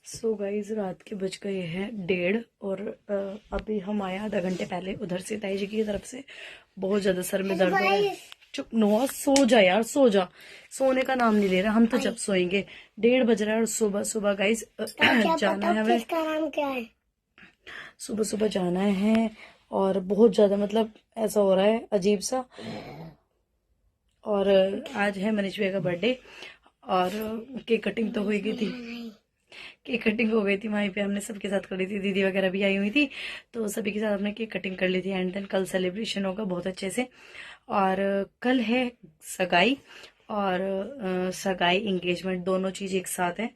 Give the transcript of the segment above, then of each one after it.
So guys रात के बज गए हैं 1:30 और अभी हम आए आधा घंटे पहले उधर से ताई जी की तरफ से। बहुत ज्यादा सर में दर्द हो रहा है। चुप नो, सो जा यार, सो जा। सोने का नाम नहीं ले रहा, हम तो जब सोएंगे। 1:30 बज रहा है और सुबह सुबह गाइज जाना है हमें। क्या है? सुबह सुबह जाना है और बहुत ज्यादा मतलब ऐसा हो रहा है अजीब सा। और आज है मनीष भैया का बर्थडे और केक कटिंग तो हो गई थी। केक कटिंग हो गई थी वहीं पे, हमने सबके साथ करी थी, दीदी वगैरह भी आई हुई थी तो सभी के साथ हमने केक कटिंग कर ली थी। एंड देन कल सेलिब्रेशन होगा बहुत अच्छे से। और कल है सगाई और सगाई एंगेजमेंट दोनों चीज एक साथ है।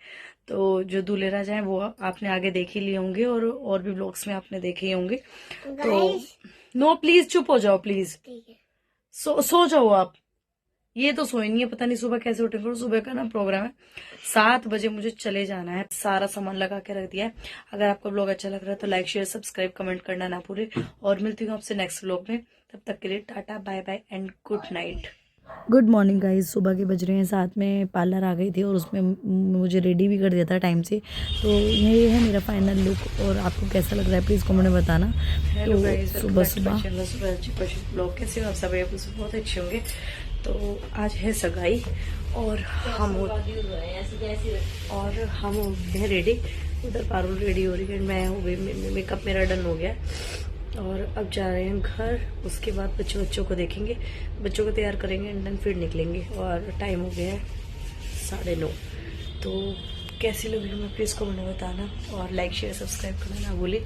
तो जो दूल्हे राजा हैं वो आपने आगे देख ही लिए होंगे और भी व्लॉग्स में आपने देखे ही होंगे। तो नो प्लीज चुप हो जाओ प्लीज। सो जाओ आप। ये तो सोई नहीं है, पता नहीं सुबह कैसे उठेंगे। और सुबह का ना प्रोग्राम है 7 बजे, मुझे चले जाना है। सारा सामान लगा के रख दिया है। अगर आपको ब्लॉग अच्छा लग रहा है तो लाइक शेयर सब्सक्राइब कमेंट करना ना भूले। और मिलती हूँ आपसे नेक्स्ट ब्लॉग में, तब तक के लिए tata bye bye and good night. Good morning guys. सुबह के बज रहे हैं 7 में पार्लर आ गई थी और उसमें मुझे रेडी भी कर दिया था टाइम से। तो ये है मेरा फाइनल लुक और आपको कैसा लग रहा है प्लीज़ कमेंट में बताना। तो सुबह सुबह ब्लॉग कैसे हो आप सब? बहुत अच्छे होंगे। तो आज है सगाई और हम हो गए रेडी। उधर पारुल रेडी हो रही है, मैं हो गई, मेकअप मेरा डन हो गया। और अब जा रहे हैं घर। उसके बाद बच्चों को देखेंगे, बच्चों को तैयार करेंगे एंड देन फिर निकलेंगे। और टाइम हो गया है 9:30। तो कैसी लगी हमें प्लीज़ कमेंट में बताना और लाइक शेयर सब्सक्राइब करना ना भूलिए।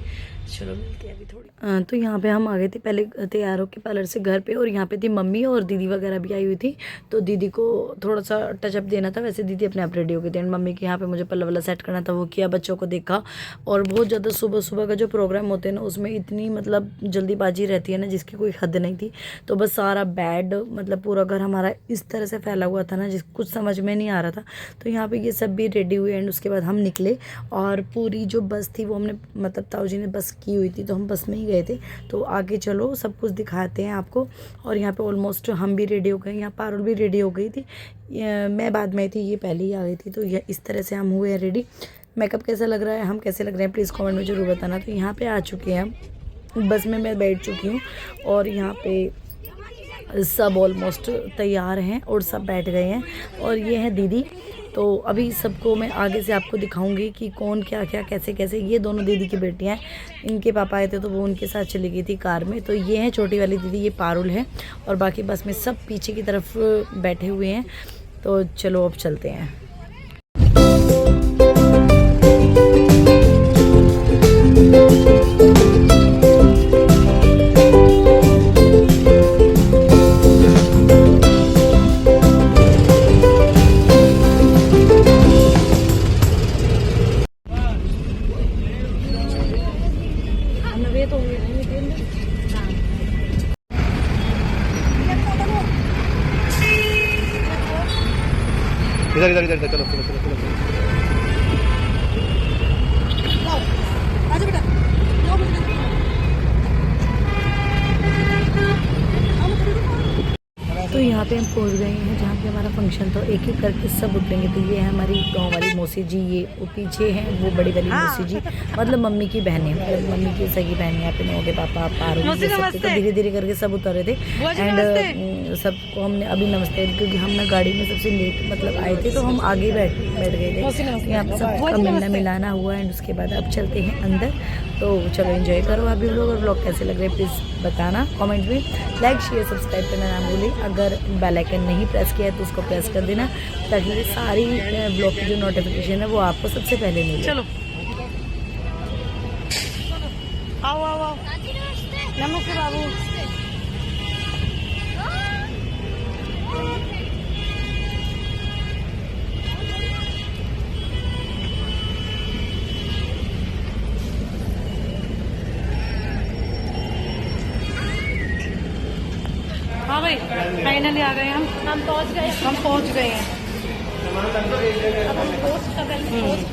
चलो मिलते हैं अभी थोड़ी। तो यहाँ पे हम आ गए थे पहले तैयार होकर पार्लर से घर पे। और यहाँ पे थी मम्मी और दीदी वगैरह भी आई हुई थी। तो दीदी को थोड़ा सा टचअप देना था, वैसे दीदी अपने आप रेडी हो गई थी। एंड मम्मी के यहाँ पे मुझे पल्ला वाला सेट करना था, वो किया, बच्चों को देखा। और बहुत ज़्यादा सुबह सुबह का जो प्रोग्राम होते हैं ना उसमें इतनी मतलब जल्दीबाजी रहती है ना जिसकी कोई हद नहीं थी। तो बस सारा बेड मतलब पूरा घर हमारा इस तरह से फैला हुआ था ना जिस कुछ समझ में नहीं आ रहा था। तो यहाँ पे ये सब भी रेडी हुए एंड उसके बाद हम निकले। और पूरी जो बस थी वो हमने मतलब ताऊ जी ने बस की हुई थी तो हम बस में ही गए थे। तो आगे चलो सब कुछ दिखाते हैं आपको। और यहाँ पे ऑलमोस्ट हम भी रेडी हो गए, यहाँ पारुल भी रेडी हो गई थी। मैं बाद में थी, ये पहले ही आ गई थी। तो ये इस तरह से हम हुए हैं रेडी। मेकअप कैसा लग रहा है, हम कैसे लग रहे हैं प्लीज़ कमेंट में ज़रूर बताना। तो यहाँ पे आ चुके हैं हम, बस में मैं बैठ चुकी हूँ और यहाँ पे सब ऑलमोस्ट तैयार हैं और सब बैठ गए हैं। और ये है दीदी। तो अभी सबको मैं आगे से आपको दिखाऊंगी कि कौन क्या क्या कैसे कैसे। ये दोनों दीदी की बेटियां हैं, इनके पापा आए थे तो वो उनके साथ चली गई थी कार में। तो ये है छोटी वाली दीदी, ये पारुल है। और बाकी बस में सब पीछे की तरफ बैठे हुए हैं। तो चलो अब चलते हैं। इधर इधर इधर चलो चलो चलो चलो। तो यहाँ पे हम पहुँच गए हैं जहाँ पे हमारा फंक्शन था। एक एक करके सब उतरेंगे। तो ये है हमारी गांव वाली मौसी जी, ये वो पीछे हैं वो बड़ी वाली मौसी जी, मतलब मम्मी की बहनें, मतलब मम्मी की सगी बहनें। यहाँ पे नौ के पापा पारू तो धीरे धीरे करके सब उतर रहे थे। एंड सबको हमने अभी नमस्ते, क्योंकि हम ना गाड़ी में सबसे लेट मतलब आए थे तो हम आगे बैठ गए थे। यहाँ पे सबका मिलना मिलाना हुआ। एंड उसके बाद अब चलते हैं अंदर। तो चलो एंजॉय करो अभी लोग। और ब्लॉग कैसे लग रहे हैं प्लीज़ बताना कमेंट में। लाइक शेयर सब्सक्राइब करना ना भूलें। अगर बेल आइकन नहीं प्रेस किया है तो उसको प्रेस कर देना ताकि सारी ब्लॉग की जो नोटिफिकेशन है वो आपको सबसे पहले मिले। चलो आओ आओ आओ। नमस्ते बाबू। हाँ भाई फाइनली आ गए हम पहुंच गए हैं। अब हम होस्ट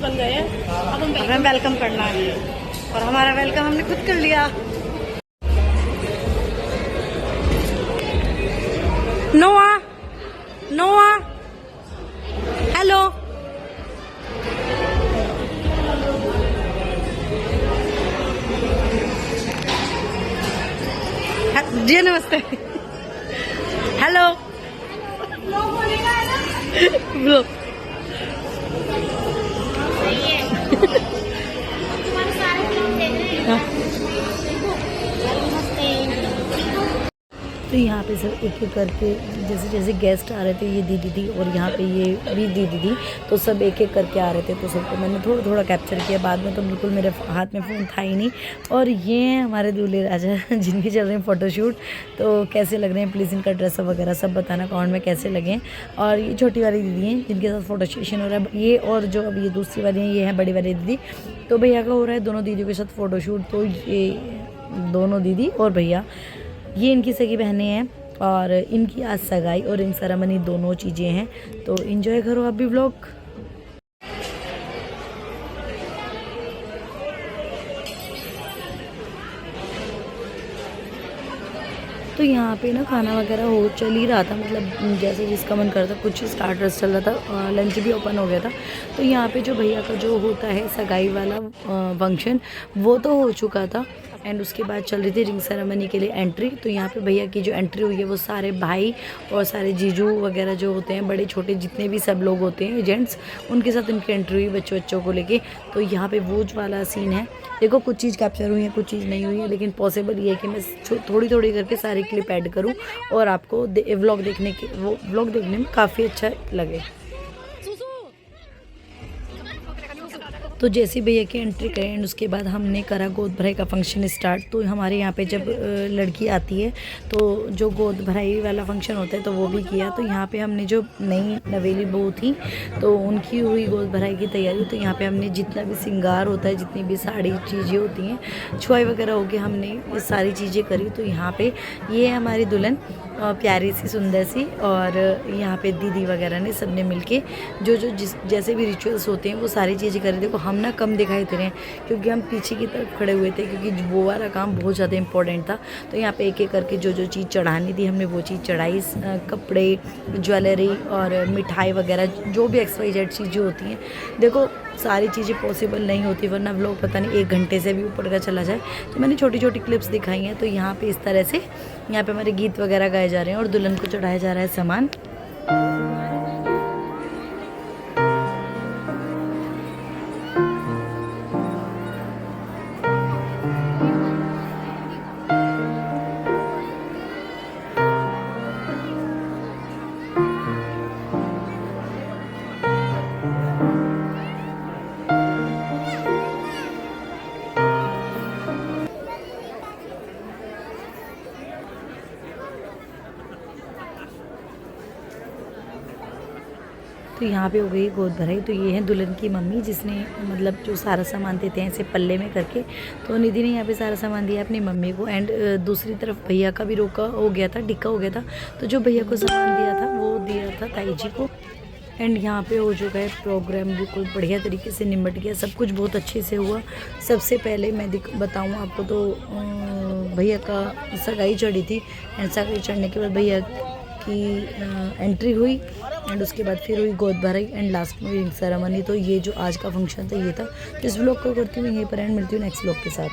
बन गए हैं। अब हमें वेलकम करना है और हमारा वेलकम हमने खुद कर लिया। नोआ नोआ हेलो। जी नमस्ते। हेलो ब्लो तो यहाँ पे सब एक एक करके जैसे जैसे गेस्ट आ रहे थे, ये दीदी थी और यहाँ पे ये भी दीदी थी, तो सब एक एक करके आ रहे थे, तो सबको मैंने थोड़ा थोड़ा कैप्चर किया। बाद में तो बिल्कुल मेरे हाथ में फ़ोन था ही नहीं। और ये हैं हमारे दूल्हे राजा जिनकी चल रहे हैं फ़ोटोशूट। तो कैसे लग रहे हैं प्लीज़, इनका ड्रेसअप वगैरह सब बताना कमेंट में कैसे लगे हैं। और ये छोटी वाली दीदी हैं जिनके साथ फ़ोटो सेशन हो रहा है ये, और जो अब ये दूसरी वाली हैं ये है बड़ी वाली दीदी। तो भैया का हो रहा है दोनों दीदियों के साथ फ़ोटोशूट। तो ये दोनों दीदी और भैया ये इनकी सगी बहनें हैं और इनकी आज सगाई और रिंग सेरेमनी दोनों चीज़ें हैं। तो एंजॉय करो आप भी व्लॉग। तो यहाँ पे ना खाना वगैरह हो चल ही रहा था, मतलब जैसे जिसका मन करता, कुछ स्टार्टर्स चल रहा था, लंच भी ओपन हो गया था। तो यहाँ पे जो भैया का जो होता है सगाई वाला फंक्शन वो तो हो चुका था, एंड उसके बाद चल रही थी रिंग सेरेमनी के लिए एंट्री। तो यहाँ पे भैया की जो एंट्री हुई है वो सारे भाई और सारे जीजू वगैरह जो होते हैं, बड़े छोटे जितने भी सब लोग होते हैं जेंट्स, उनके साथ उनकी एंट्री हुई बच्चों को लेके। तो यहाँ पे वो वाला सीन है। देखो कुछ चीज़ कैप्चर हुई है, कुछ चीज़ नहीं हुई है, लेकिन पॉसिबल ये है कि मैं थोड़ी थोड़ी करके सारी क्लिप ऐड करूँ और आपको व्लॉग देखने में काफ़ी अच्छा लगे। तो जैसे भैया की एंट्री करें एंड उसके बाद हमने करा गोद भराई का फंक्शन स्टार्ट। तो हमारे यहाँ पे जब लड़की आती है तो जो गोद भराई वाला फंक्शन होता है तो वो भी किया। तो यहाँ पे हमने जो नई नवेली बहू थी तो उनकी हुई गोद भराई की तैयारी। तो यहाँ पे हमने जितना भी श्रृंगार होता है, जितनी भी साड़ी चीज़ें होती हैं, छुआई वगैरह हो गई, हमने ये सारी चीज़ें करी। तो यहाँ पे ये है हमारी दुल्हन, प्यारी सी सुंदर सी, और यहाँ पे दीदी वगैरह ने सबने मिलके जो जैसे भी रिचुअल्स होते हैं वो सारी चीज़ें करी। देखो हम ना कम दिखाई दे रहे हैं क्योंकि हम पीछे की तरफ खड़े हुए थे, क्योंकि वो वाला काम बहुत ज़्यादा इंपॉर्टेंट था। तो यहाँ पे एक एक करके जो चीज़ चढ़ानी थी हमने वो चीज़ चढ़ाई, कपड़े, ज्वेलरी और मिठाई वगैरह जो भी XYZ चीज़ें होती हैं। देखो सारी चीज़ें पॉसिबल नहीं होती, वरना व्लॉग पता नहीं 1 घंटे से भी ऊपर का चला जाए। तो मैंने छोटी छोटी क्लिप्स दिखाई हैं। तो यहाँ पे इस तरह से यहाँ पे हमारे गीत वगैरह गाए जा रहे हैं और दुल्हन को चढ़ाया जा रहा है सामान। तो यहाँ पे हो गई गोद भराई। तो ये है दुल्हन की मम्मी जिसने मतलब जो सारा सामान देते हैं ऐसे पल्ले में करके। तो निधि ने यहाँ पे सारा सामान दिया अपनी मम्मी को, एंड दूसरी तरफ भैया का भी रोका हो गया था, डिक्का हो गया था। तो जो भैया को सामान दिया था वो दिया था ताई जी को। एंड यहाँ पे हो चुका है प्रोग्राम, बिल्कुल बढ़िया तरीके से निमट गया, सब कुछ बहुत अच्छे से हुआ। सबसे पहले मैं बताऊँ आपको तो भैया का सगाई चढ़ी थी, एंड सगाई चढ़ने के बाद भैया की एंट्री हुई, एंड उसके बाद फिर हुई गोद भराई, एंड लास्ट में रिंग सेरेमनी। तो ये जो आज का फंक्शन था ये था। तो इस व्लॉग को करती हूँ यहीं पर एंड, मिलती हूँ नेक्स्ट व्लॉग के साथ।